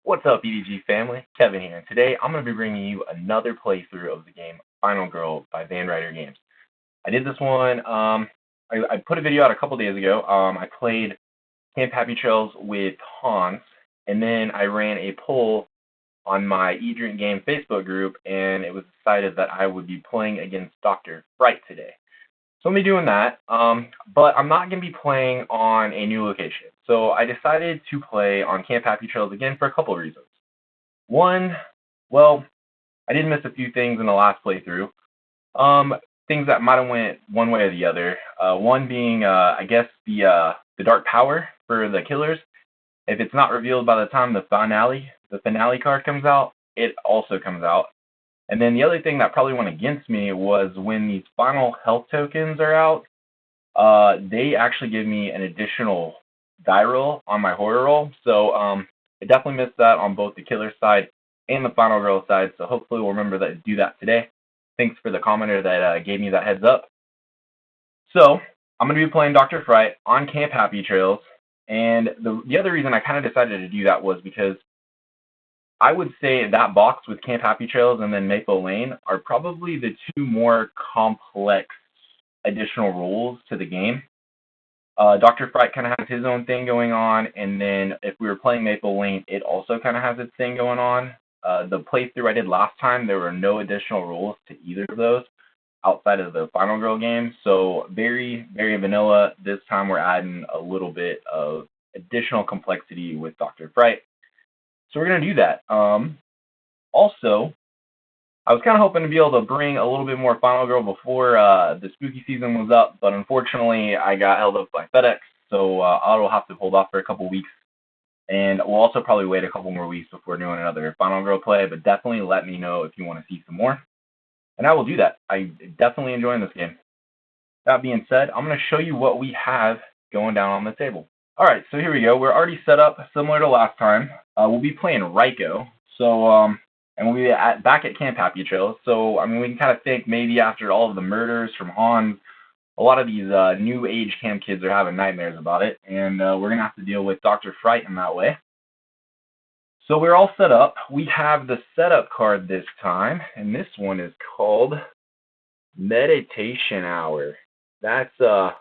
What's up, EDG family? Kevin here, and today I'm going to be bringing you another playthrough of the game Final Girl by Van Ryder Games. I did this one, I put a video out a couple days ago. I played Camp Happy Trails with Hans, and then I ran a poll on my Eat.Drink.Game Facebook group, and it was decided that I would be playing against Dr. Fright today. So I'm going to be doing that, but I'm not going to be playing on a new location. So I decided to play on Camp Happy Trails again for a couple of reasons. One, well, I did miss a few things in the last playthrough. Things that might have went one way or the other. One being, I guess, the dark power for the killers. If it's not revealed by the time the finale card comes out, it also comes out. And then the other thing that probably went against me was when these final health tokens are out, they actually give me an additional die roll on my horror roll. So I definitely missed that on both the killer side and the final girl side. So hopefully we'll remember to do that today. Thanks for the commenter that gave me that heads up. So I'm going to be playing Dr. Fright on Camp Happy Trails. And the other reason I kind of decided to do that was because I would say that box with Camp Happy Trails and then Maple Lane are probably the two more complex additional rules to the game. Dr. Fright kind of has his own thing going on, and then if we were playing Maple Lane, it also kind of has its thing going on. The playthrough I did last time, there were no additional rules to either of those outside of the Final Girl game, so very, very vanilla. This time we're adding a little bit of additional complexity with Dr. Fright. So we're going to do that. Also, I was kind of hoping to be able to bring a little bit more Final Girl before the spooky season was up, but unfortunately I got held up by FedEx, so I'll have to hold off for a couple weeks. And we'll also probably wait a couple more weeks before doing another Final Girl play, but definitely let me know if you want to see some more. And I will do that. I'm definitely enjoying this game. That being said, I'm going to show you what we have going down on the table. Alright, so here we go. We're already set up similar to last time. We'll be playing Ryko. So, and we'll be back at Camp Happy Trails. So, I mean, we can kind of think maybe after all of the murders from Hans, a lot of these new age camp kids are having nightmares about it. And we're going to have to deal with Dr. Fright in that way. So we're all set up. We have the setup card this time. And this one is called Meditation Hour. That's, I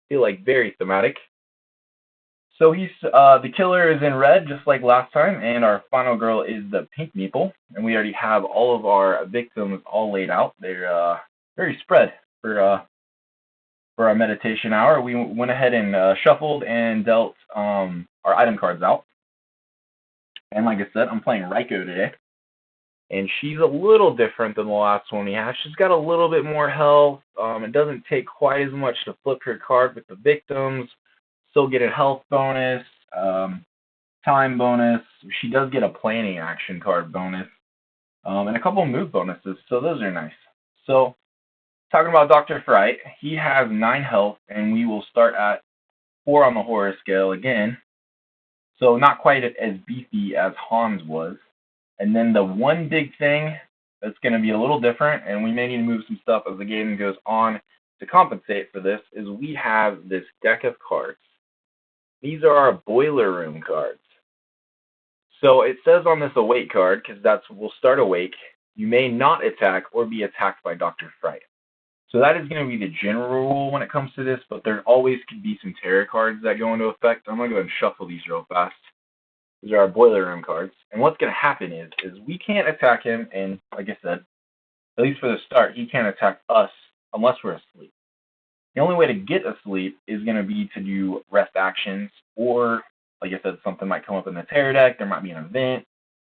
feel like, very thematic. So he's the killer is in red, just like last time, and our final girl is the pink meeple. And we already have all of our victims all laid out. They're very spread for our meditation hour. We went ahead and shuffled and dealt our item cards out. And like I said, I'm playing Ryko today. And she's a little different than the last one we had. She's got a little bit more health. It doesn't take quite as much to flip her card with the victims. Still get a health bonus, time bonus. She does get a planning action card bonus, and a couple of move bonuses, so those are nice. So, talking about Dr. Fright, he has 9 health, and we will start at 4 on the horror scale again. So, not quite as beefy as Hans was. And then the one big thing that's going to be a little different, and we may need to move some stuff as the game goes on to compensate for this, is we have this deck of cards. These are our boiler room cards. So it says on this awake card, because we'll start awake, you may not attack or be attacked by Dr. Fright. So that is going to be the general rule when it comes to this, but there always could be some terror cards that go into effect. I'm going to go ahead and shuffle these real fast. These are our boiler room cards. And what's going to happen is we can't attack him, and like I said, at least for the start, he can't attack us unless we're asleep. The only way to get asleep is going to be to do rest actions, or, like I said, something might come up in the terror deck. There might be an event.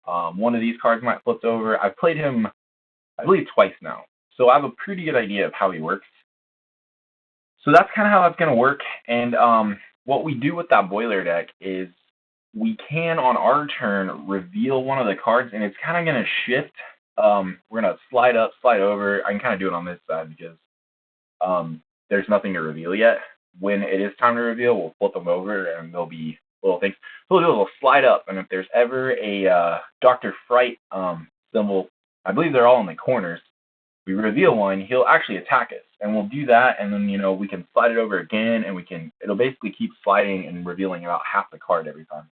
One of these cards might flip over. I've played him, I believe, twice now. So I have a pretty good idea of how he works. So that's kind of how that's going to work. And what we do with that boiler deck is we can, on our turn, reveal one of the cards, and it's kind of going to shift. We're going to slide up, slide over. I can kind of do it on this side because there's nothing to reveal yet. When it is time to reveal, we'll flip them over and there'll be little things. So we'll do is we'll slide up, and if there's ever a Dr. Fright symbol, I believe they're all in the corners, we reveal one, he'll actually attack us. And we'll do that, and then, we can slide it over again, and it'll basically keep sliding and revealing about half the card every time.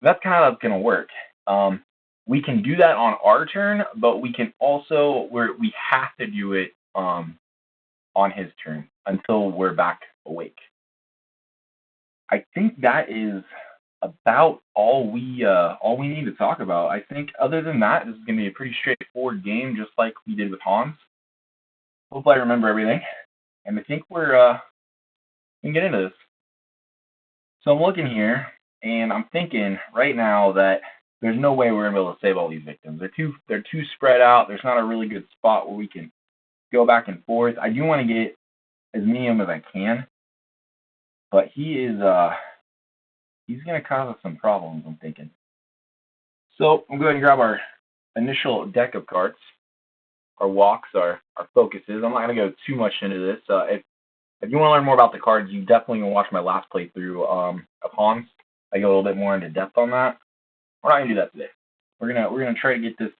And that's kind of how it's going to work. We can do that on our turn, but we can also we have to do it on his turn until we're back awake. I think that is about all we need to talk about. I think other than that, this is going to be a pretty straightforward game, just like we did with Hans. Hopefully, I remember everything, and I think we can get into this. So I'm looking here, and I'm thinking right now that there's no way we're gonna be able to save all these victims. They're too spread out. There's not a really good spot where we can go back and forth. I do want to get as many of them as I can, but he's gonna cause us some problems, I'm thinking. So I'm going to grab our initial deck of cards, our walks, our focuses. I'm not gonna go too much into this. If you want to learn more about the cards, you definitely can watch my last playthrough of Hans. I go a little bit more into depth on that. We're not gonna do that today. We're gonna try to get this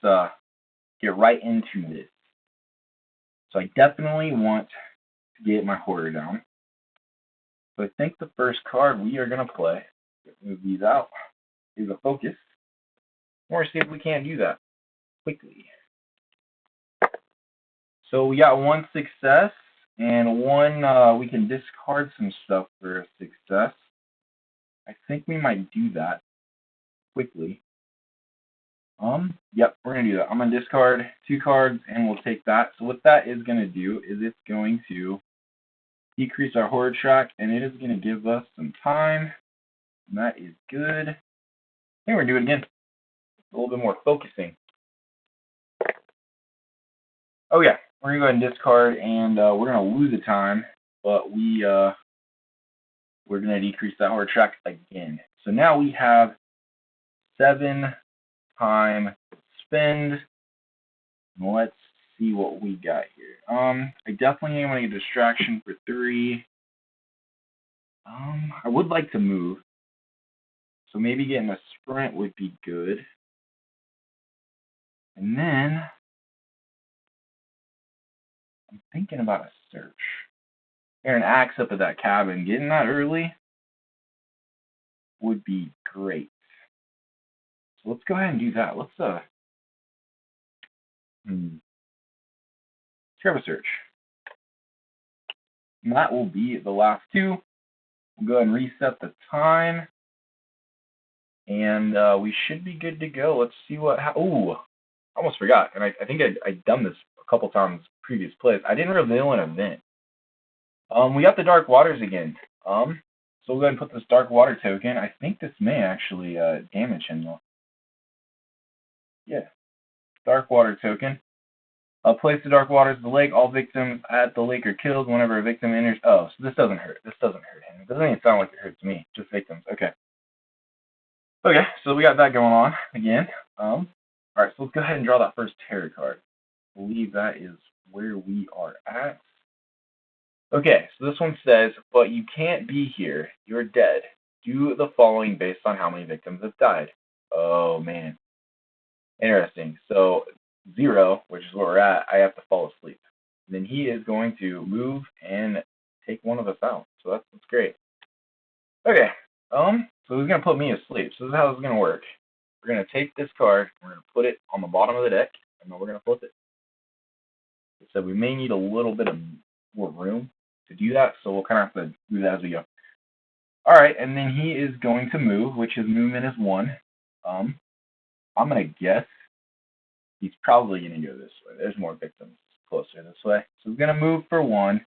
get right into this. So I definitely want to get my horror down. So I think the first card we are gonna play, move these out, is a focus. We're gonna see if we can't do that quickly. So we got one success and one we can discard some stuff for a success. I think we might do that quickly. Yep, we're gonna do that. I'm gonna discard 2 cards and we'll take that. So what that is gonna do is it's going to decrease our horror track and it is gonna give us some time. And that is good. I think we're gonna do it again. A little bit more focusing. Oh yeah, we're gonna go ahead and discard and we're gonna lose the time, but we're gonna decrease that horror track again. So now we have 7 time spend. Let's see what we got here. I definitely am gonna get distraction for 3. I would like to move, so maybe getting a sprint would be good. And then I'm thinking about a search. There, an axe up at that cabin. Getting that early would be great. So let's go ahead and do that. Let's grab a search. And that will be the last 2. We'll go ahead and reset the time. And we should be good to go. Let's see what ooh, I almost forgot. And I think I'd done this a couple times previous plays. I didn't reveal an event. We got the Dark Waters again. So we'll go ahead and put this Dark Water token. I think this may actually damage him though. Yeah. Dark Water token. Place the Dark Waters in the lake. All victims at the lake are killed whenever a victim enters. Oh, so this doesn't hurt. This doesn't hurt him. It doesn't even sound like it hurts me. Just victims. Okay. Okay, so we got that going on again. Alright, so let's go ahead and draw that first tarot card. I believe that is where we are at. Okay, so this one says, but you can't be here. You're dead. Do the following based on how many victims have died. Oh, man. Interesting. So 0, which is where we're at, I have to fall asleep. And then he is going to move and take one of us out. So that's great. Okay. So he's gonna put me asleep. So this is how this is gonna work. We're gonna take this card, we're gonna put it on the bottom of the deck, and then we're gonna flip it. So we may need a little bit of more room to do that, so we'll kind of have to do that as we go. All right, and then he is going to move, which his movement is 1. I'm gonna guess he's probably gonna go this way. There's more victims closer this way, so he's gonna move for 1.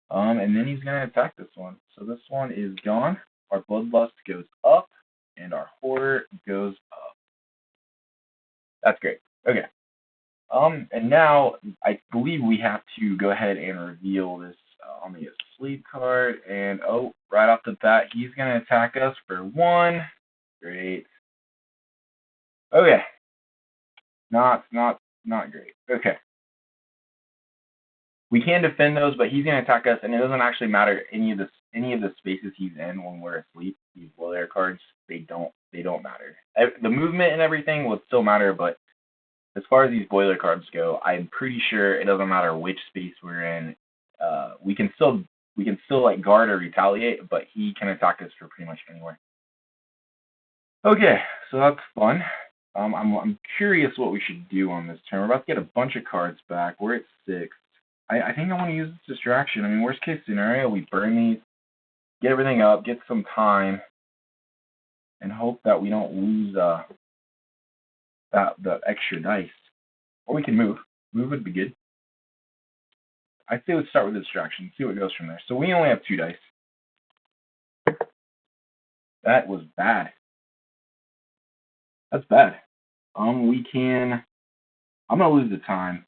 And then he's gonna attack this one. So this one is gone. Our bloodlust goes up, and our horror goes up. That's great. Okay. And now I believe we have to go ahead and reveal this on the sleep card. And oh, right off the bat, he's gonna attack us for 1. Great. Okay. Not great. Okay. We can defend those, but he's gonna attack us, and it doesn't actually matter any of the spaces he's in when we're asleep. These low cards, they don't matter. The movement and everything would still matter, but as far as these boiler cards go, I'm pretty sure it doesn't matter which space we're in. We can still like guard or retaliate, but he can attack us for pretty much anywhere. Okay, so that's fun. I'm curious what we should do on this turn. We're about to get a bunch of cards back. We're at 6. I think I want to use this distraction. I mean, worst case scenario, we burn these, get everything up, get some time, and hope that we don't lose the extra dice. Or we can move. Move would be good. I'd say let's start with the distraction, see what goes from there. So we only have 2 dice. That was bad. That's bad. We can. I'm gonna lose the time.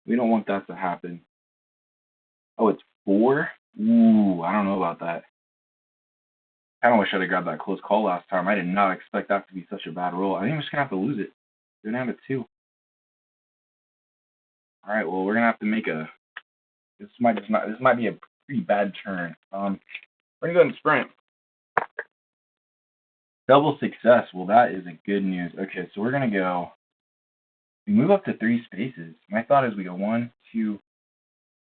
We don't want that to happen. Oh, it's 4? Ooh, I don't know about that. I kind of wish I'd have grabbed that close call last time. I did not expect that to be such a bad roll. I think I'm just gonna have to lose it. We're gonna have a 2. All right. Well, we're gonna have to make a. This might be a pretty bad turn. We're gonna go ahead and sprint. Double success. Well, that is a good news. Okay, so we're gonna go. We move up to 3 spaces. My thought is we go 1, 2,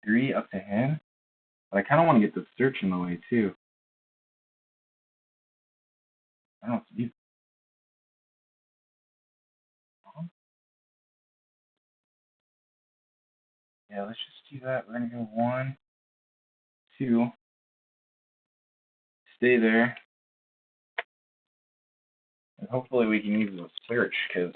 3 up to him. But I kind of want to get the search in the way too. I don't know what to do. Yeah, let's just do that. We're gonna go 1, 2. Stay there. And hopefully we can use the search because.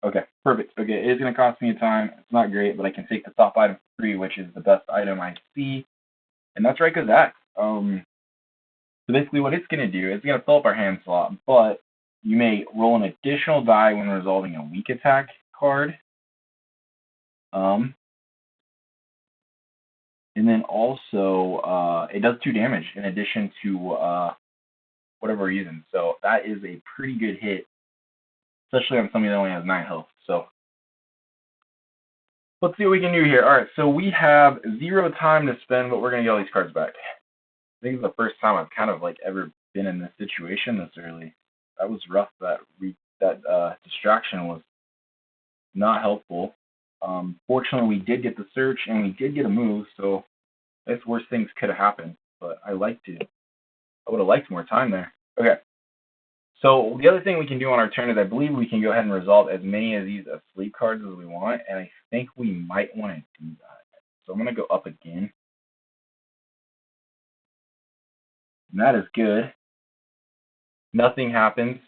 Okay, perfect. Okay, it is going to cost me a time. It's not great, but I can take the top item for free, which is the best item I see. And that's right, because that. So basically what it's going to do is it's going to fill up our hand slot, but you may roll an additional die when resolving a weak attack card. And then also, it does 2 damage in addition to whatever we're using. So that is a pretty good hit, especially on somebody that only has 9 health. So let's see what we can do here. All right, so we have 0 time to spend, but we're going to get all these cards back. I think it's the first time I've kind of like ever been in this situation this early. That was rough. That distraction was not helpful. Fortunately, we did get the search and we did get a move, so I guess worse things could have happened. But I would have liked more time there. Okay. So the other thing we can do on our turn is I believe we can go ahead and resolve as many of these asleep cards as we want, and I think we might want to do that. So I'm going to go up again. And that is good. Nothing happens.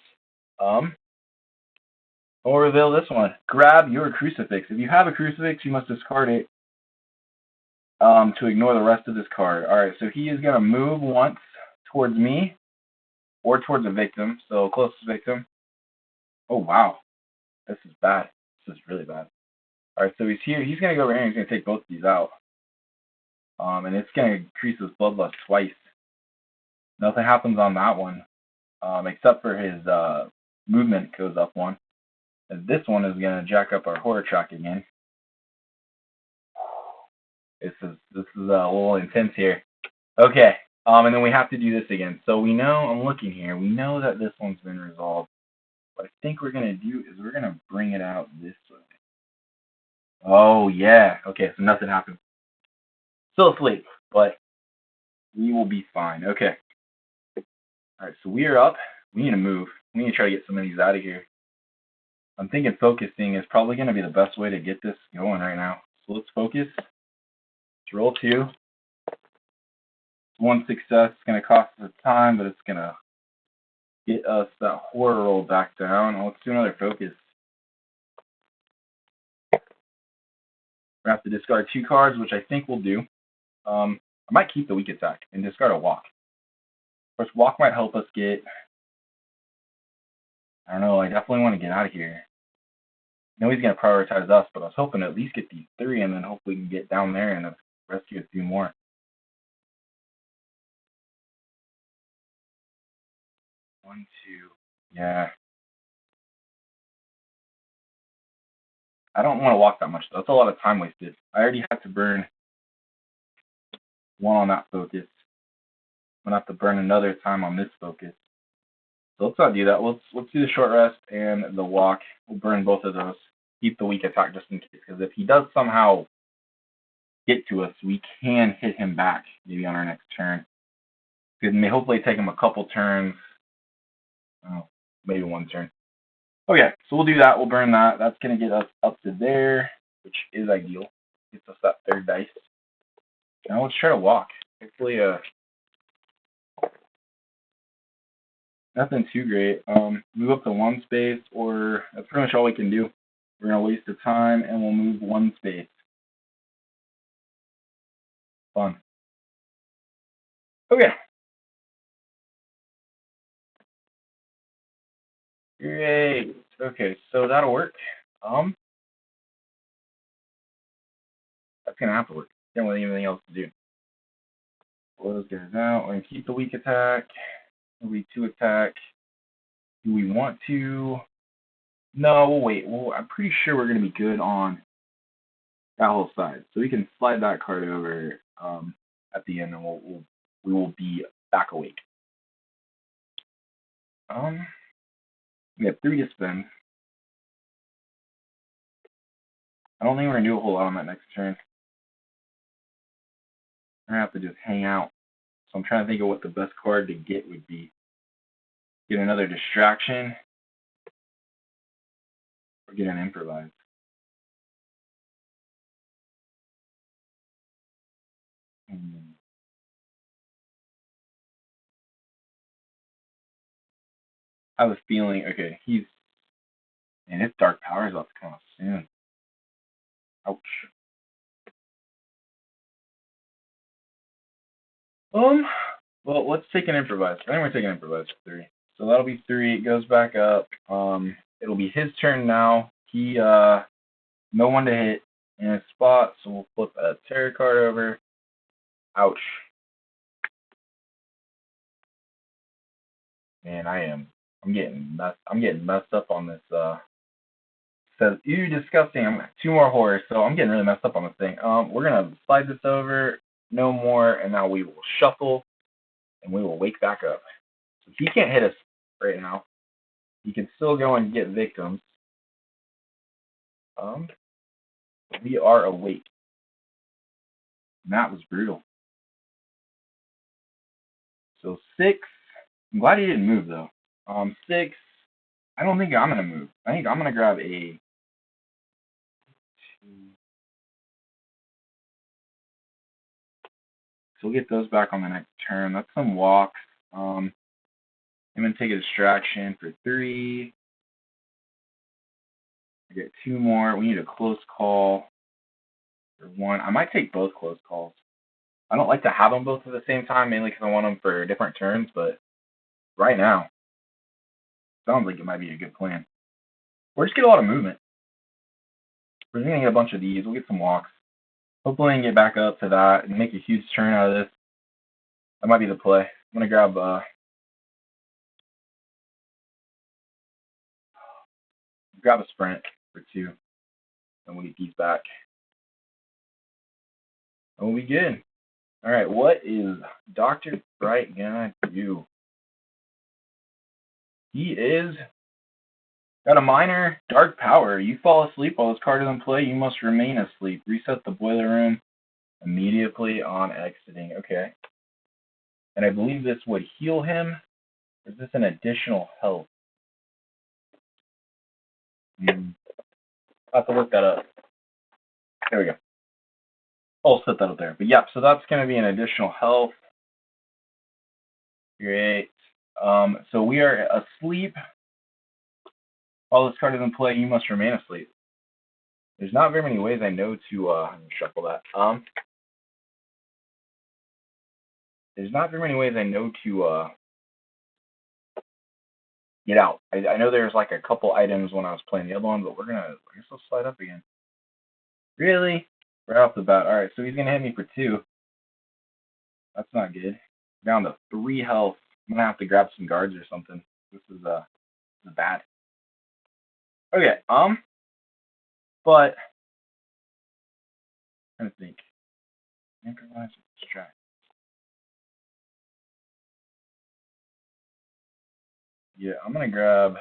We'll reveal this one. Grab your crucifix. If you have a crucifix, you must discard it to ignore the rest of this card. All right, so he is going to move once towards me or towards a victim. So closest victim. Oh, wow. This is bad. This is really bad. All right, so he's here. He's going to go over here and he's going to take both of these out. And it's going to increase his bloodlust twice. Nothing happens on that one, except for his movement goes up 1. And this one is going to jack up our horror track again. This is a little intense here. Okay, and then we have to do this again. So we know, I'm looking here, we know that this one's been resolved. What I think we're going to do is we're going to bring it out this way. Oh, yeah. Okay, so nothing happened. Still asleep, but we will be fine. Okay. All right, so we are up. We need to move. We need to try to get some of these out of here. I'm thinking focusing is probably going to be the best way to get this going right now. So let's focus. Let's roll 2. 1 success. It's going to cost us time, but it's going to get us that horror roll back down. Let's do another focus. We're going to have to discard 2 cards, which I think we'll do. I might keep the weak attack and discard a walk. Of course, walk might help us get... I don't know. I definitely want to get out of here. I know he's going to prioritize us, but I was hoping to at least get these 3, and then hopefully we can get down there and rescue a few more. 1, 2. Yeah. I don't want to walk that much, though. That's a lot of time wasted. I already had to burn 1 on that focus. I'm going to have to burn another time on this focus. So let's not do that. Let's do the short rest and the walk. We'll burn both of those. Keep the weak attack just in case, because if he does somehow get to us, we can hit him back maybe on our next turn. It may hopefully take him a couple turns Oh, maybe one turn. Okay, so we'll do that. We'll burn that. That's going to get us up to there, which is ideal. Gets us that third dice. Now let's try to walk. Hopefully, nothing too great. Move up to one space, or that's pretty much all we can do. We're going to waste the time, and we'll move one space. Fun. Okay. Great. Okay, so that'll work. That's going to have to work. Don't have anything else to do. Blow those guys out. We're going to keep the weak attack. It'll be 2 attack. Do we want to? No, we'll wait. Well, I'm pretty sure we're going to be good on that whole side. So we can slide that card over at the end, and we will be back awake. We have 3 to spend. I don't think we're going to do a whole lot on that next turn. We're going to have to just hang out. So I'm trying to think of what the best card to get would be. Get another distraction, or get an improvise. I have a feeling, okay, and his dark power is about to come out soon. Ouch. Well, let's take an improvise. I think we're taking an improvise for 3. So that'll be 3. It goes back up. It'll be his turn now. He, no one to hit in his spot, so we'll flip a terror card over. Ouch. Man, I'm getting messed up on this, says, ew, disgusting. I'm 2 more horrors, so I'm getting really messed up on this thing. We're gonna slide this over, no more, and now we will shuffle, and we will wake back up. So he can't hit us right now. He can still go and get victims. We are awake. And that was brutal. So 6. I'm glad he didn't move though. 6. I don't think I'm gonna move. I think I'm gonna grab a 2. So we'll get those back on the next turn. That's some walks. I'm gonna take a distraction for 3. I get 2 more. We need a close call for 1. I might take both close calls. I don't like to have them both at the same time, mainly because I want them for different turns, but right now, sounds like it might be a good plan. We're just get a lot of movement. We're just going to get a bunch of these. We'll get some walks. Hopefully we can get back up to that and make a huge turn out of this. That might be the play. I'm going to grab a sprint for 2, and we'll get these back. And we'll be good. All right, what is Dr. Fright gonna do? He is got a minor dark power. You fall asleep while this card is in play, you must remain asleep. Reset the boiler room immediately on exiting. Okay. And I believe this would heal him. Or is this an additional health? I'll have to look that up. There we go. I'll set that up there. But yep, so that's going to be an additional health. Great. So we are asleep. While this card is in play, you must remain asleep. There's not very many ways I know to shuffle that. There's not very many ways I know to get out. I know there's like a couple items when I was playing the other one, but I guess we'll slide up again. Really? Right off the bat. All right, so he's gonna hit me for 2. That's not good. Down to 3 health. I'm gonna have to grab some guards or something. This is bad. Okay. But I'm trying to think. Improvise or distract. Yeah, I'm gonna grab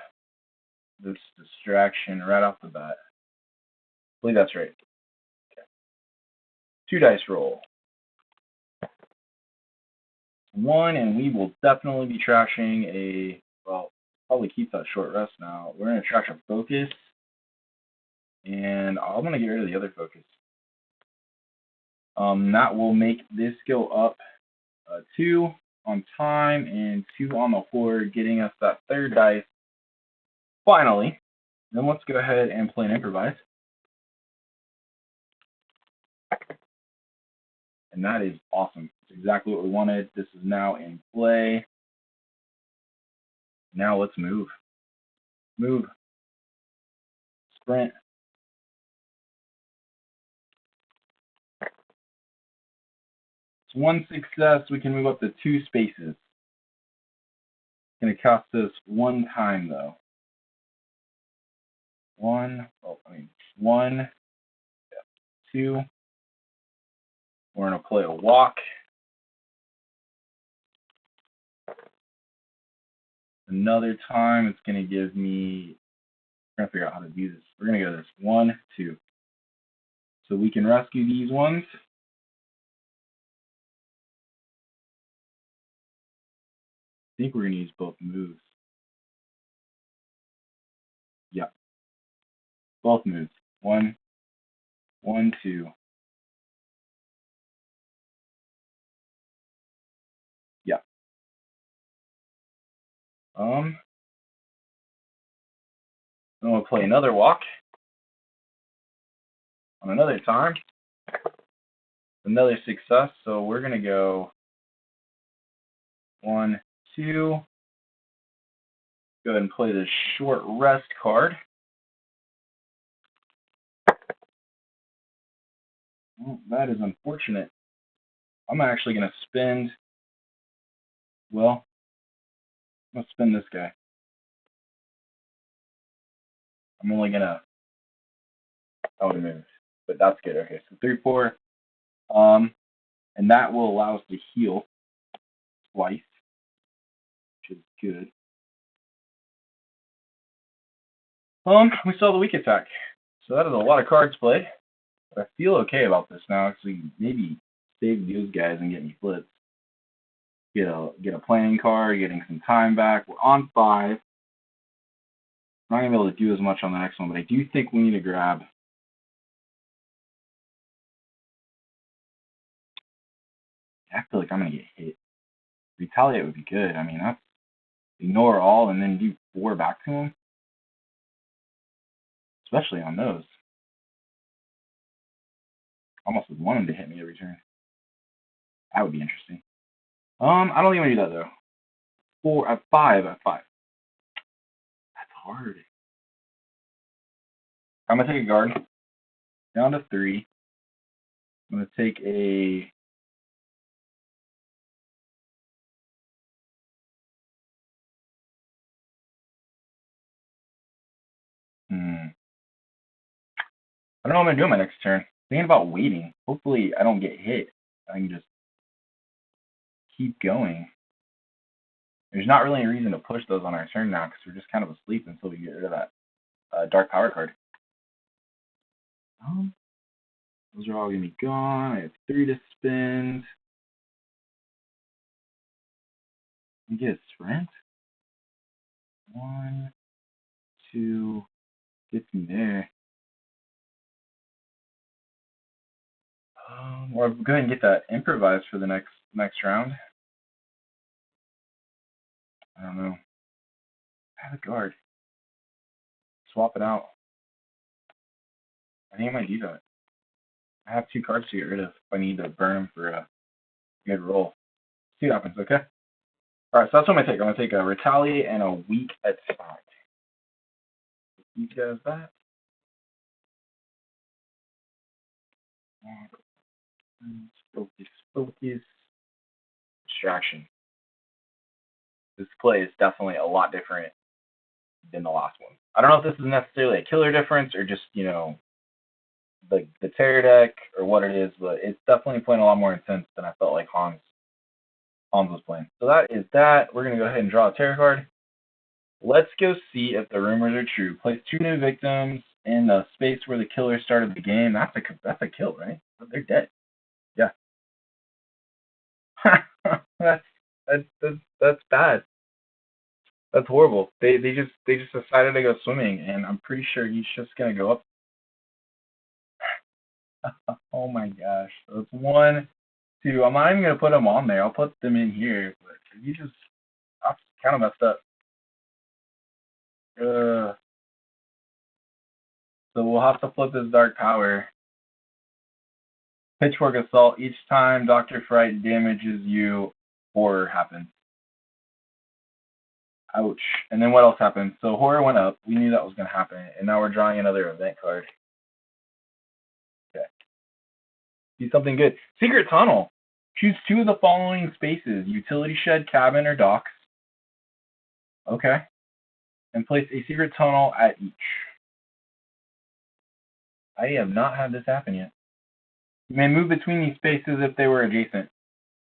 this distraction right off the bat. I believe that's right. Okay. 2 dice roll. 1, and we will definitely be trashing a, well, probably keep that short rest now. We're going to trash our focus, and I'm going to get rid of the other focus. That will make this go up 2 on time and 2 on the floor, getting us that third dice. Finally, then let's go ahead and play an improvise. And that is awesome. It's exactly what we wanted. This is now in play. Now let's move. Move. Sprint. It's 1 success. We can move up to 2 spaces. It's going to cost us 1 time, though. 1, 2. We're going to play a walk. Another time, it's going to give me, I'm trying to figure out how to do this. We're going to go this 1, 2. So we can rescue these ones. I think we're going to use both moves. Yeah. Both moves. 1, 1, 2. Yeah. I'm going to play another walk on another time. Another success, so we're going to go 1, 2. Go ahead and play the short rest card. Well, that is unfortunate. I'm actually going to spend, well, I'm going to spend this guy. I'm only going to, I would have moved, but that's good. Okay, so 3, 4. And that will allow us to heal twice, which is good. We still have the weak attack. So that is a lot of cards played. But I feel okay about this now. Actually, maybe save those guys and get me flips. Get a planning card, getting some time back. We're on 5. I'm not gonna be able to do as much on the next one, but I do think we need to grab. I feel like I'm gonna get hit. Retaliate would be good. I mean, that's ignore all and then do 4 back to him. Especially on those. Almost would want him to hit me every turn. That would be interesting. I don't even want to do that though. 4 at 5 at 5. That's hard. I'm gonna take a guard. Down to 3. I'm gonna take a I don't know what I'm gonna do on my next turn. Thinking about waiting. Hopefully I don't get hit. I can just keep going. There's not really any reason to push those on our turn now because we're just kind of asleep until we get rid of that dark power card. Those are all gonna be gone. I have 3 to spend. We get a sprint. 1, 2, gets me there. Or go ahead and get that improvised for the next round. I don't know. I have a guard. Swap it out. I think I might do that. I have 2 cards to get rid of if I need to burn them for a good roll. See what happens, okay? Alright, so that's what I'm going to take. I'm going to take a Retaliate and a Weak Attack. These guys back. Focus. Distraction. This play is definitely a lot different than the last one. I don't know if this is necessarily a killer difference or just, you know, the terror deck or what it is, but it's definitely playing a lot more intense than I felt like Hans was playing. So that is that. We're going to go ahead and draw a terror card. Let's go see if the rumors are true. Place 2 new victims in the space where the killer started the game. That's a kill, right? They're dead. Yeah. that's bad. That's horrible. They just decided to go swimming, and I'm pretty sure he's just gonna go up. Oh my gosh. So it's 1, 2. I'm not even gonna put them on there. I'll put them in here. But you just, I kind of messed up. Uh, so we'll have to flip this dark power. Pitchfork assault. Each time Dr. Fright damages you, horror happens. Ouch. And then what else happened? So horror went up. We knew that was gonna happen, and now we're drawing another event card. Okay. Do something good. Secret tunnel. Choose 2 of the following spaces: utility shed, cabin, or docks. Okay. And place a secret tunnel at each. I have not had this happen yet. You may move between these spaces if they were adjacent.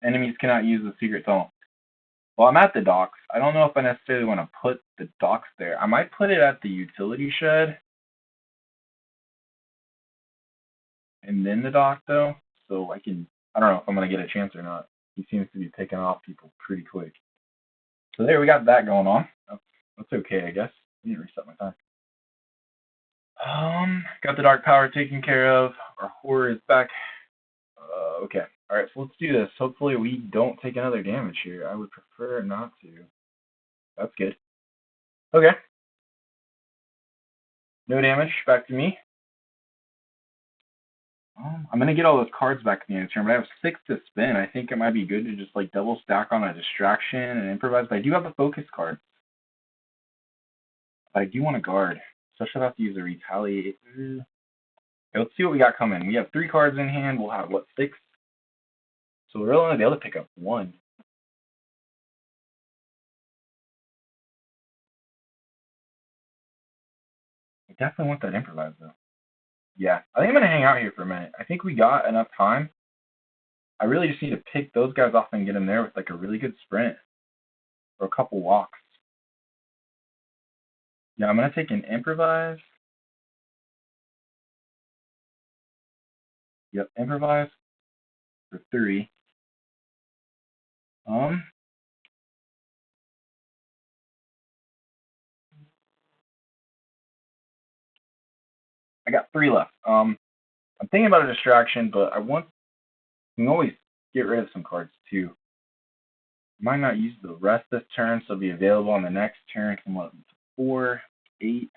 Enemies cannot use the secret tunnel. Well, I'm at the docks. I don't know if I necessarily want to put the docks there. I might put it at the utility shed and then the dock, though. So I don't know if I'm going to get a chance or not. He seems to be picking off people pretty quick. So there, we got that going on. That's okay, I guess. I need to reset my time. Got the dark power taken care of. Our horror is back. Okay. All right, so let's do this. Hopefully we don't take another damage here. I would prefer not to. That's good. Okay. No damage. Back to me. I'm gonna get all those cards back at the end of the turn, but I have 6 to spin. I think it might be good to just like double stack on a distraction and improvise. But I do have a focus card. But I do want to guard, especially if I have to use a retaliate. Okay, let's see what we got coming. We have 3 cards in hand. We'll have what, 6? So we'll only be able to pick up 1. I definitely want that improvise though. Yeah, I think I'm gonna hang out here for a minute. I think we got enough time. I really just need to pick those guys off and get them there with like a really good sprint or a couple walks. Yeah, I'm gonna take an improvise. Yep, improvise for 3. Um, I got 3 left. I'm thinking about a distraction, but you can always get rid of some cards too. Might not use the rest this turn, so it'll be available on the next turn. From what, 4, 8.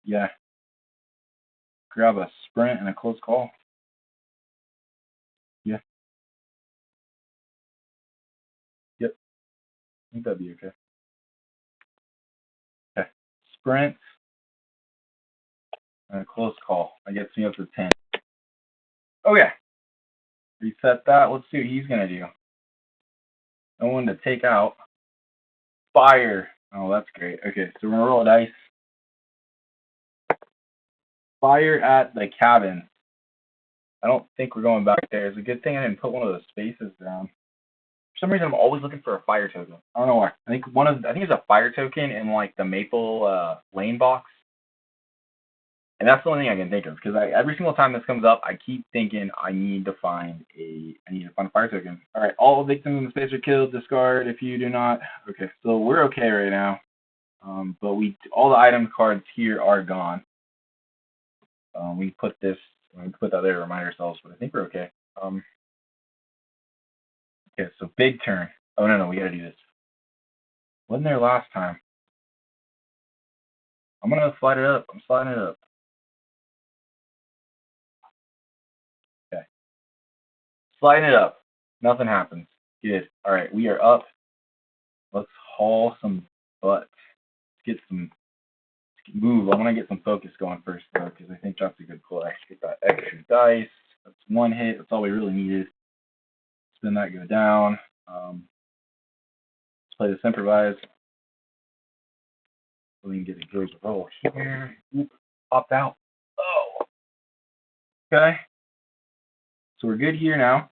Yeah, grab a sprint and a close call. Yeah, yep, I think that'd be okay. Okay, sprint and a close call. I get me up to 10. Okay, reset that. Let's see what he's gonna do. No one to take out. Fire. Oh, that's great. Okay, so we're gonna roll a dice. Fire at the cabin. I don't think we're going back there. It's a good thing I didn't put one of those spaces down. For some reason, I'm always looking for a fire token. I don't know why. I think it's a fire token in like the Maple Lane box, and that's the only thing I can think of because every single time this comes up, I keep thinking I need to find a fire token. All right, all victims in the space are killed. Discard if you do not. Okay, so we're okay right now. But all the item cards here are gone. We put that there to remind ourselves, but I think we're okay. Okay, so big turn. Oh no, we gotta do this. Wasn't there last time? I'm gonna slide it up. I'm sliding it up. Okay. Sliding it up. Nothing happens. Good. All right, we are up. Let's haul some butt. Let's move. I want to get some focus going first though, because I think that's a good play. Get that extra dice. That's 1 hit. That's all we really needed. Spin that, go down. Let's play this improvise. So we can get a good roll here. Oop, popped out. Oh. Okay. So we're good here now.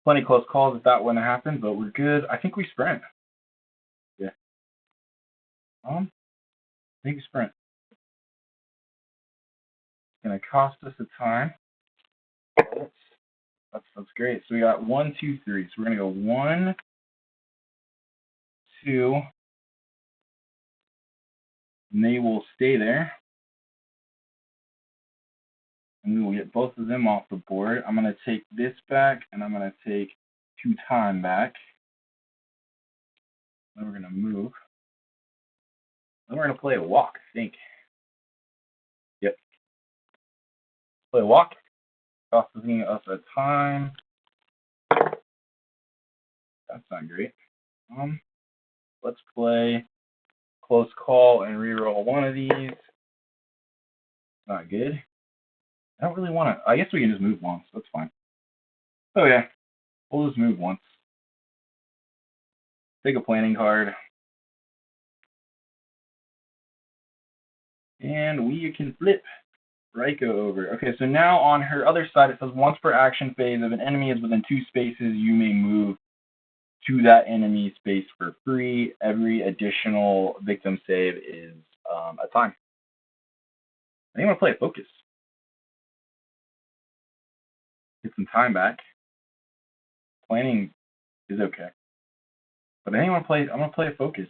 Plenty close calls if that wouldn't happen, but we're good. I think we sprint. Yeah. I think we sprint. It's gonna cost us a time. That's great. So we got 1, 2, 3. So we're gonna go 1, 2, and they will stay there. And we will get both of them off the board. I'm going to take this back, and I'm going to take 2 time back. Then we're going to move. Then we're going to play a walk, I think. Yep. Play a walk. Costing us a time. That's not great. Let's play close call and reroll one of these. Not good. I don't really want to. I guess we can just move once. That's fine. Oh yeah, we'll just move once. Take a planning card. And we can flip Ryko over. Okay, so now on her other side, it says once per action phase, if an enemy is within 2 spaces, you may move to that enemy space for free. Every additional victim save is a time. I think I'm going to play a focus. Get some time back. Planning is okay. But I think I'm going to play a focus.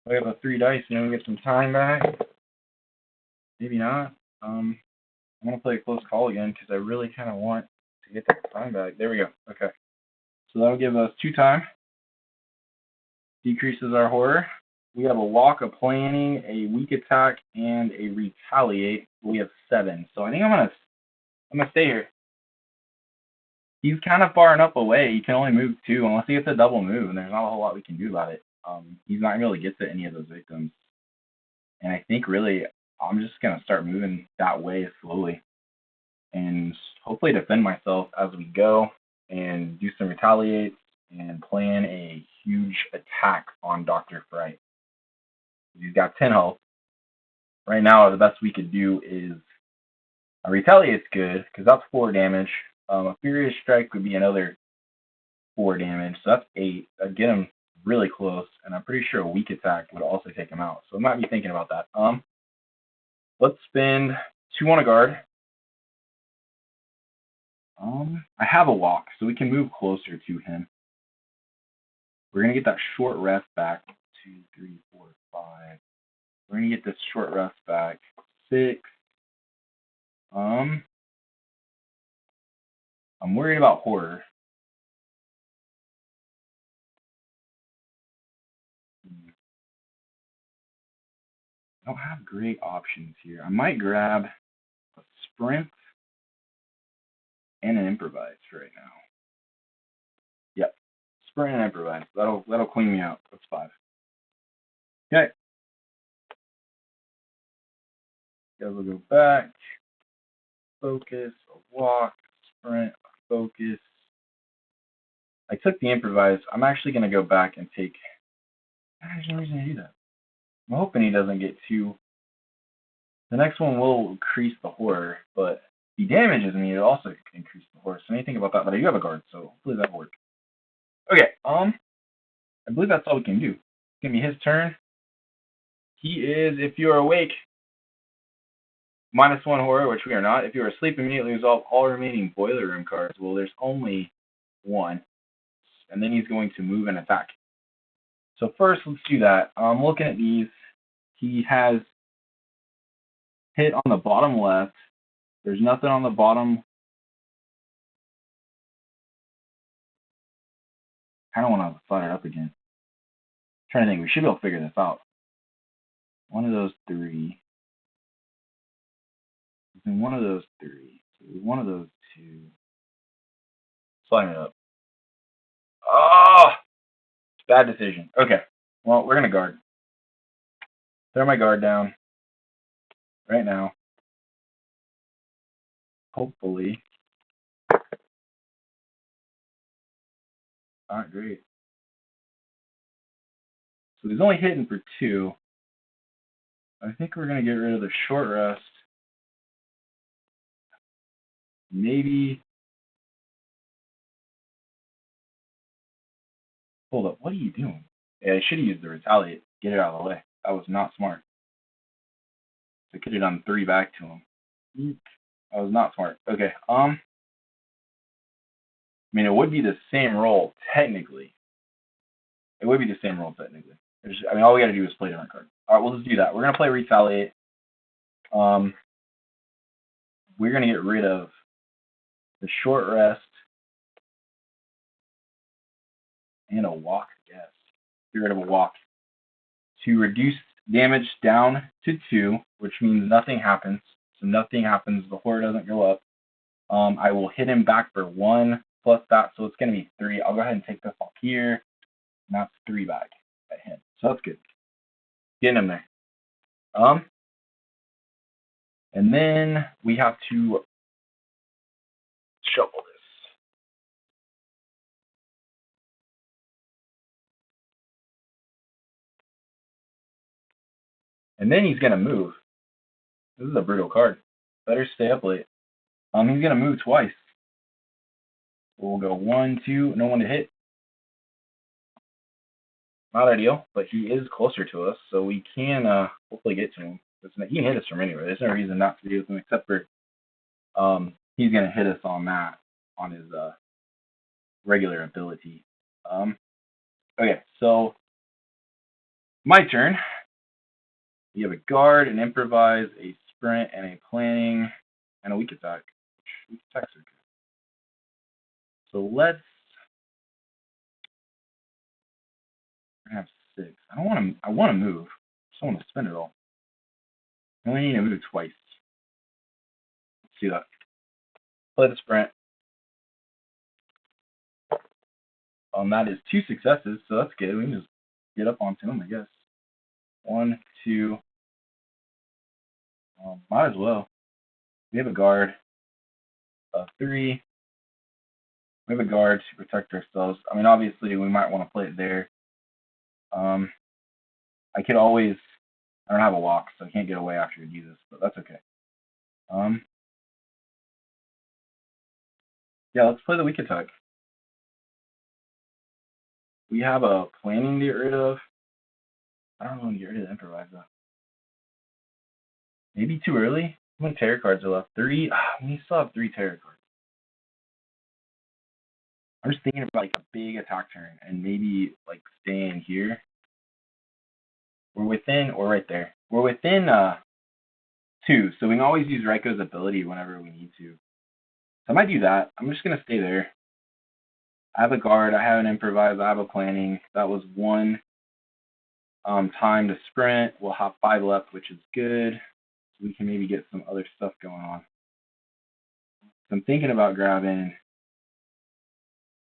I have a 3 dice, and then we get some time back. Maybe not. I'm going to play a close call again because I really kind of want to get that time back. There we go. Okay. So that'll give us 2 time. Decreases our horror. We have a walk, a planning, a weak attack, and a retaliate. We have 7. So I think I'm gonna stay here. He's kind of far enough away. He can only move 2 unless he gets a double move, and there's not a whole lot we can do about it. He's not going to get to any of those victims. And I think really I'm just gonna start moving that way slowly, and hopefully defend myself as we go, and do some retaliates and plan a huge attack on Dr. Fright. He's got 10 health. Right now, the best we could do is a retaliate's good because that's 4 damage. A furious strike would be another 4 damage, so that's 8. That'd get him really close, and I'm pretty sure a weak attack would also take him out. So I might be thinking about that. Let's spend 2 on a guard. I have a walk, so we can move closer to him. We're gonna get that short rest back. 2, 3, 4, 5. We're gonna get this short rest back. 6. I'm worried about horror. I don't have great options here. I might grab a sprint and an improvise right now. Yep, sprint and improvise. That'll clean me out. That's 5. Okay. Guys, we'll go back. Focus, a walk, sprint, a focus. I took the improvise. I'm actually gonna go back and take. There's no reason to do that. I'm hoping he doesn't get too. The next one will increase the horror, but if he damages me, it'll also increase the horror. So anything about that, but I do have a guard, so hopefully that'll work. Okay, I believe that's all we can do. It's gonna be his turn. He is, if you are awake, -1 horror, which we are not. If you are asleep, immediately resolve all remaining boiler room cards. Well, there's only 1, and then he's going to move and attack. So first, let's do that. I'm looking at these. He has hit on the bottom left. There's nothing on the bottom. I don't want to fire it up again. I'm trying to think. We should be able to figure this out. One of those 3. And one of those 3. So one of those 2. Sliding it up. Oh! Bad decision. Okay. Well, we're going to guard. Throw my guard down. Right now. Hopefully. Not great. So he's only hitting for 2. I think we're going to get rid of the short rest. Maybe. Hold up. What are you doing? Yeah, I should have used the retaliate. Get it out of the way. That was not smart. I could have done 3 back to him. That was not smart. Okay. I mean, it would be the same roll, technically. It would be the same rule technically. I mean, all we got to do is play different cards. All right, we'll just do that. We're gonna play Retaliate. We're gonna get rid of the short rest and a walk. Yes, get rid of a walk to reduce damage down to 2, which means nothing happens. So nothing happens. The horror doesn't go up. I will hit him back for 1 plus that, so it's gonna be 3. I'll go ahead and take this off here. And that's 3 back at him. So that's good. Getting him there. And then we have to shuffle this. And then he's gonna move. This is a brutal card. Better stay up late. He's gonna move twice. We'll go 1, 2, no one to hit. Not ideal, but he is closer to us, so we can hopefully get to him. He can hit us from anywhere. There's no reason not to be with him except for he's gonna hit us on that on his regular ability. Okay, so my turn. We have a guard, an improvise, a sprint, and a planning, and a weak attack. Weak attacks are good. So let's have 6. I want to move. I just want to spend it all. I only need to move twice. Let's do that. Play the sprint. That is 2 successes, so that's good. We can just get up onto him, I guess. 1, 2. Might as well. We have a guard. 3. We have a guard to protect ourselves. I mean, obviously, we might want to play it there. I could always. I don't have a walk, so I can't get away after you do this, but that's okay. Yeah, let's play the weak attack. We have a planning to get rid of. I don't want to get rid of the improvise though. Maybe too early. How many terror cards are left? 3. We still have 3 terror cards. I'm just thinking about like a big attack turn and maybe like staying here. We're within or right there. We're within 2, so we can always use Raiko's ability whenever we need to. So I might do that. I'm just gonna stay there. I have a guard, I have an improvise, I have a planning. That was 1 time to sprint. We'll have 5 left, which is good. So we can maybe get some other stuff going on. So I'm thinking about grabbing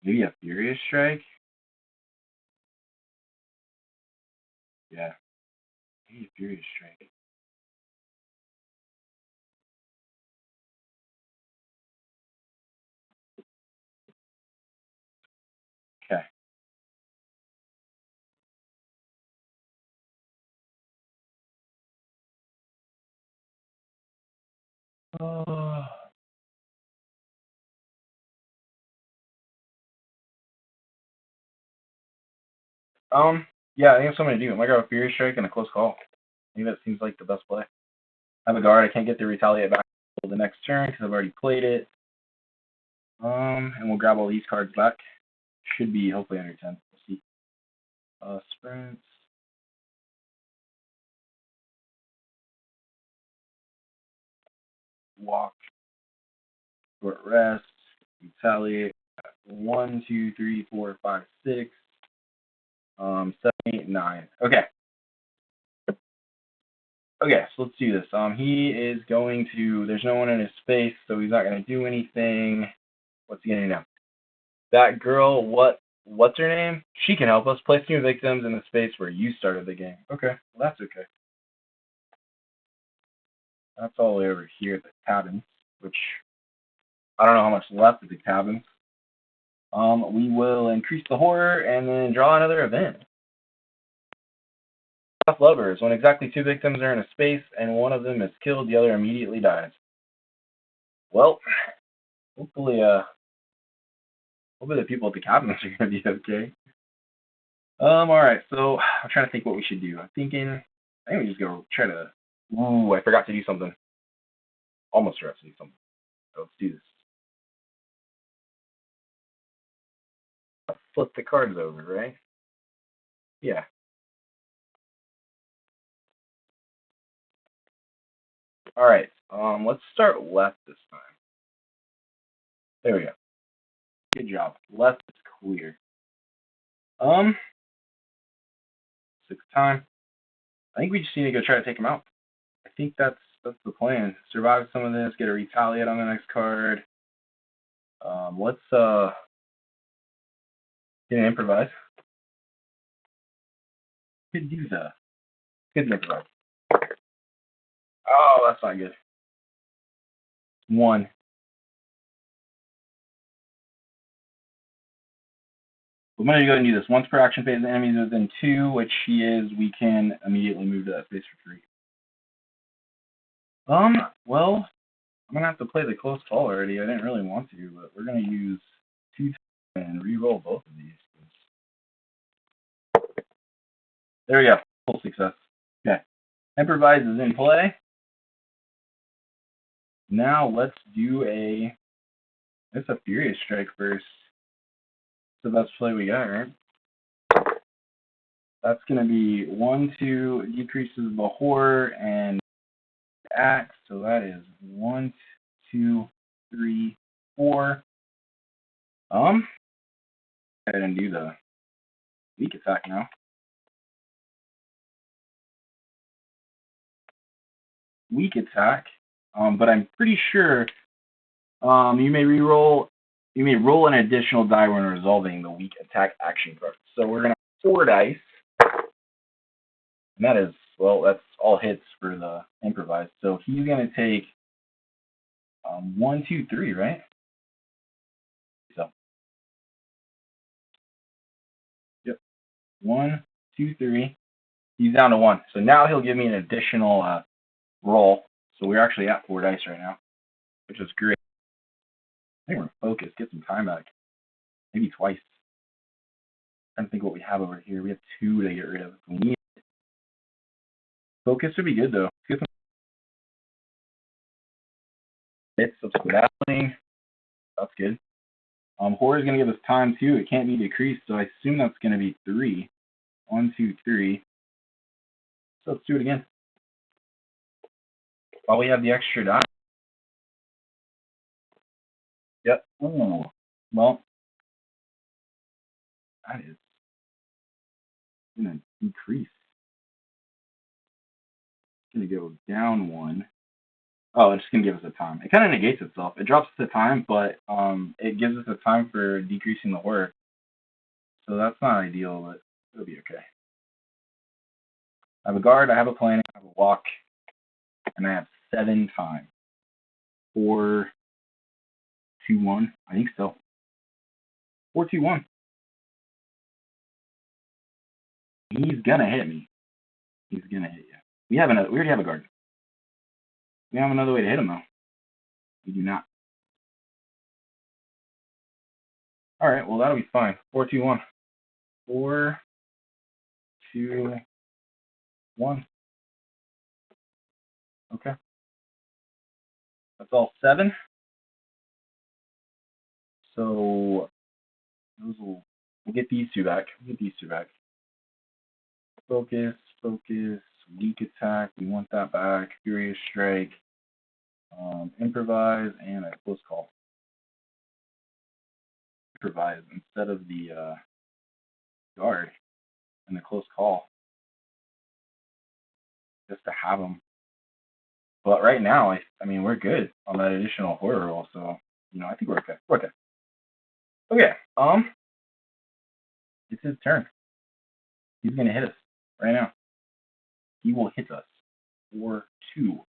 maybe a Furious Strike. Yeah, maybe a Furious Strike. Okay. Yeah, I think that's what I'm gonna do. I might grab a Furious Strike and a close call. I think that seems like the best play. I have a guard. I can't get the retaliate back until the next turn because I've already played it. And we'll grab all these cards back. Should be hopefully under 10. We'll see. Sprints. Walk. Short rest. Retaliate. 1, 2, 3, 4, 5, 6. 7, 8, 9. Okay. Okay, so let's do this. He is going to. There's no one in his space, so he's not going to do anything. What's he going to do now? That girl, what's her name? She can help us place new victims in the space where you started the game. Okay, well, that's okay. That's all the way over here at the cabins, which I don't know how much left of the cabins. We will increase the horror and then draw another event. Lovers. When exactly 2 victims are in a space and one of them is killed, the other immediately dies. Well, hopefully the people at the cabins are gonna be okay. All right. So I'm trying to think what we should do. I think we just go try to. Ooh, I forgot to do something. Almost forgot to do something. So let's do this. Flip the cards over, right? Yeah. All right. Let's start left this time. There we go. Good job. Left is clear. Um, sixth time. I think we just need to go try to take him out. I think that's the plan. Survive some of this, get a retaliate on the next card. Let's get an improvise. Could do that. Good improvise. Oh, that's not good. 1. We're going to go ahead and do this. Once per action phase, the enemy is within 2, which he is, we can immediately move to that space for 3. Well, I'm going to have to play the close call already. I didn't really want to, but we're going to use 2 and re-roll both of these. There we go. Full success. Okay. Improvise is in play. Now let's do it's a Furious Strike first. It's the best play we got, right? That's going to be 1, 2, decreases the horror and axe. So that is 1, 2, 3, 4. Go ahead and do the weak attack now. Weak attack. But I'm pretty sure you may roll an additional die when resolving the weak attack action card. So we're gonna have 4 dice. And that is, well, that's all hits for the improvise. So he's gonna take 1, 2, 3, right? So yep. 1, 2, 3. He's down to 1. So now he'll give me an additional roll. So we're actually at 4 dice right now, which is great. I think we're focused. Get some time back. Maybe twice. I'm trying to think what we have over here. We have 2 to get rid of. We need focus would be good though. Get some bits of skedaddling. That's good. Horror is going to give us time too. It can't be decreased, so I assume that's going to be 3. 1, 2, 3. So let's do it again. While we have the extra die. Yep. Ooh. Well, that is going to decrease. It's going to go down 1. Oh, it's just going to give us a time. It kind of negates itself. It drops the time, but it gives us a time for decreasing the horror. So that's not ideal, but it'll be okay. I have a guard, I have a planning, I have a walk, and I have 7 time. 4, 2, 1. I think so. 4, 2, 1. He's gonna hit me. He's gonna hit you. We already have a guard. We have another way to hit him though. We do not. All right. Well, that'll be fine. 4, 2, 1. 4, 2, 1. Okay. That's all 7. So we'll get these 2 back. Focus, weak attack. We want that back. Furious Strike, improvise, and a close call. Improvise instead of the guard and the close call, just to have them. But right now, I mean, we're good on that additional horror roll. So I think we're okay. Okay. It's his turn. He's gonna hit us right now. He will hit us for 2.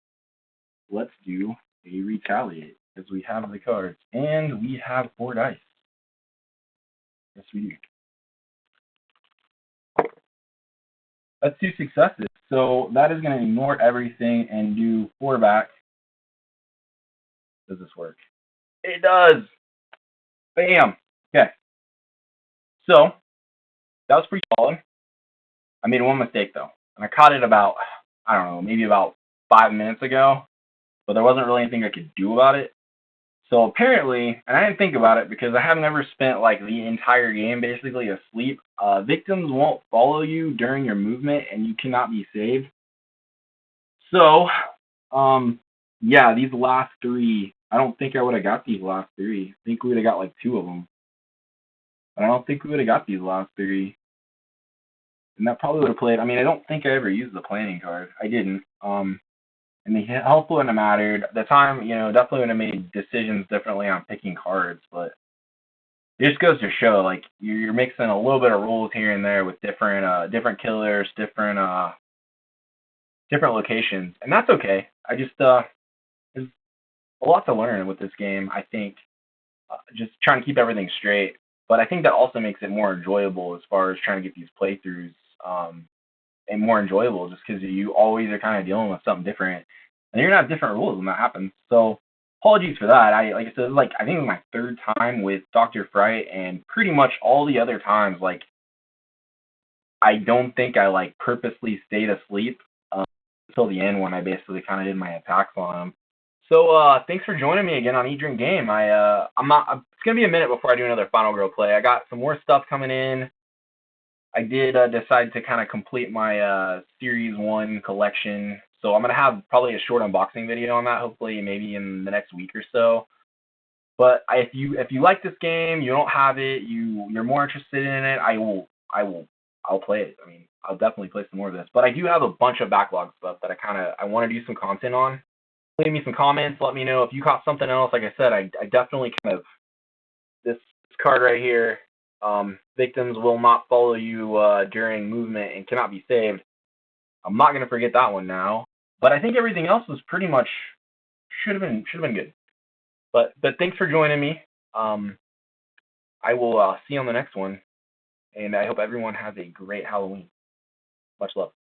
Let's do a retaliate because we have the cards and we have 4 dice. Yes, we do. That's 2 successes. So that is going to ignore everything and do 4 back. Does this work? It does. Bam. Okay. So that was pretty solid. I made 1 mistake though, and I caught it about, I don't know, maybe about 5 minutes ago. But there wasn't really anything I could do about it. So apparently, and I didn't think about it because I have never spent like the entire game basically asleep. Victims won't follow you during your movement, and you cannot be saved. So, um, yeah, these last three, I don't think I would have got these last three. I think we would have got like two of them, but I don't think we would have got these last three. And that probably would have played. I mean, I don't think I ever used the planning card. I didn't. And the health wouldn't have mattered. At the time, definitely would have made decisions differently on picking cards, but it just goes to show, like, you're mixing a little bit of rules here and there with different killers, different locations, and that's okay. I just there's a lot to learn with this game. I think just trying to keep everything straight, but I think that also makes it more enjoyable as far as trying to get these playthroughs and more enjoyable, just because you always are kind of dealing with something different, and you're gonna have different rules when that happens. So apologies for that. Like I said, like I think it was my third time with Dr. Fright, and pretty much all the other times, like I don't think I like purposely stayed asleep until the end when I basically kind of did my attacks on him. So thanks for joining me again on Eat.Drink.Game. I'm not. It's gonna be a minute before I do another Final Girl play. I got some more stuff coming in. I did decide to kind of complete my Series 1 collection. So I'm going to have probably a short unboxing video on that, hopefully maybe in the next week or so. But if you like this game, you don't have it, you're more interested in it, I'll play it. I mean, I'll definitely play some more of this. But I do have a bunch of backlog stuff that I want to do some content on. Leave me some comments, let me know if you caught something else. Like I said, I definitely kind of this card right here. Victims will not follow you during movement and cannot be saved. I'm not gonna forget that one now. But I think everything else was pretty much should have been good. But thanks for joining me. I will see you on the next one, and I hope everyone has a great Halloween. Much love.